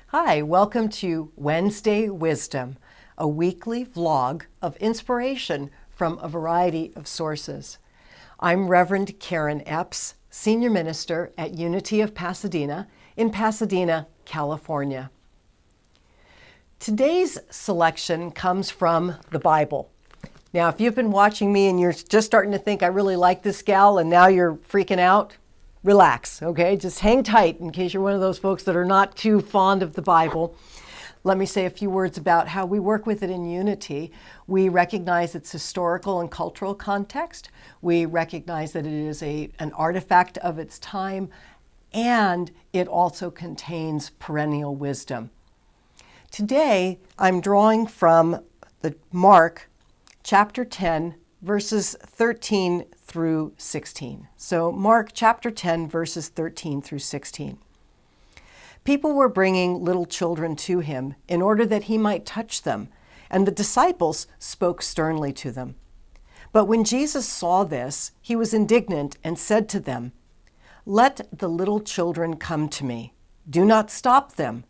Hi, welcome to Wednesday Wisdom, a weekly vlog of inspiration from a variety of sources. I'm Reverend Karen Epps, Senior Minister at Unity of Pasadena in Pasadena, California. Today's selection comes from the Bible. Now, if you've been watching me and you're just starting to think I really like this gal and now you're freaking out, relax, okay? Just hang tight in case you're one of those folks that are not too fond of the Bible. Let me say a few words about how we work with it in Unity. We recognize its historical and cultural context. We recognize that it is an artifact of its time, and it also contains perennial wisdom. Today, I'm drawing from the Mark chapter 10, verses 13 through 16. So Mark chapter 10, verses 13 through 16. People were bringing little children to him in order that he might touch them, and the disciples spoke sternly to them. But when Jesus saw this, he was indignant and said to them, "Let the little children come to me. Do not stop them,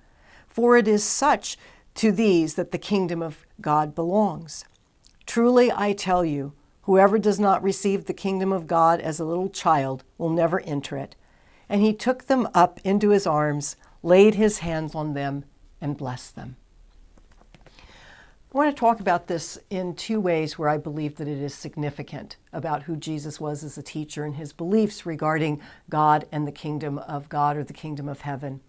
for it is such to these that the kingdom of God belongs. Truly, I tell you, whoever does not receive the kingdom of God as a little child will never enter it." And he took them up into his arms, laid his hands on them, and blessed them. I want to talk about this in two ways where I believe that it is significant about who Jesus was as a teacher and his beliefs regarding God and the kingdom of God or the kingdom of heaven.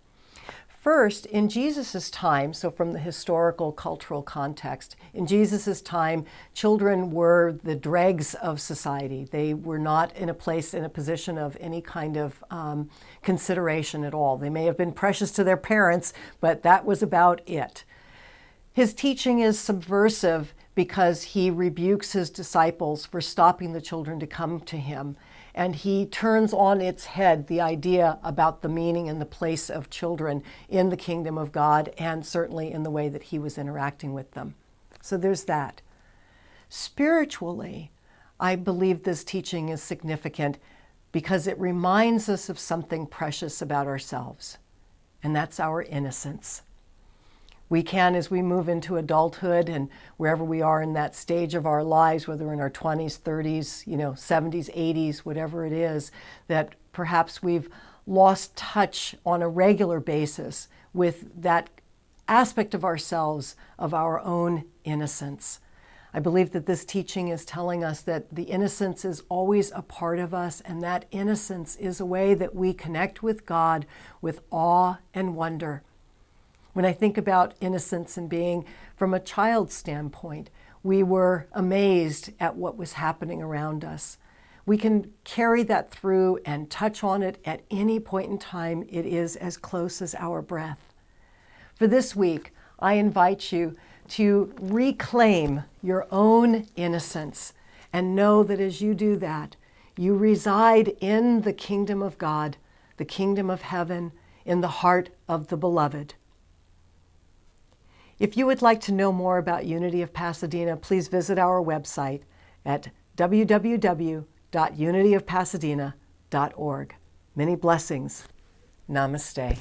First, in Jesus' time, so from the historical cultural context, in Jesus' time, children were the dregs of society. They were not in a position of any kind of consideration at all. They may have been precious to their parents, but that was about it. His teaching is subversive because he rebukes his disciples for stopping the children to come to him. And he turns on its head the idea about the meaning and the place of children in the kingdom of God, and certainly in the way that he was interacting with them. So there's that. Spiritually, I believe this teaching is significant because it reminds us of something precious about ourselves, and that's our innocence. We can, as we move into adulthood and wherever we are in that stage of our lives, whether in our 20s, 30s, 70s, 80s, whatever it is, that perhaps we've lost touch on a regular basis with that aspect of ourselves, of our own innocence. I believe that this teaching is telling us that the innocence is always a part of us, and that innocence is a way that we connect with God with awe and wonder. When I think about innocence and being from a child's standpoint, we were amazed at what was happening around us. We can carry that through and touch on it at any point in time. It is as close as our breath. For this week, I invite you to reclaim your own innocence and know that as you do that, you reside in the kingdom of God, the kingdom of heaven, in the heart of the beloved. If you would like to know more about Unity of Pasadena, please visit our website at www.unityofpasadena.org. Many blessings. Namaste.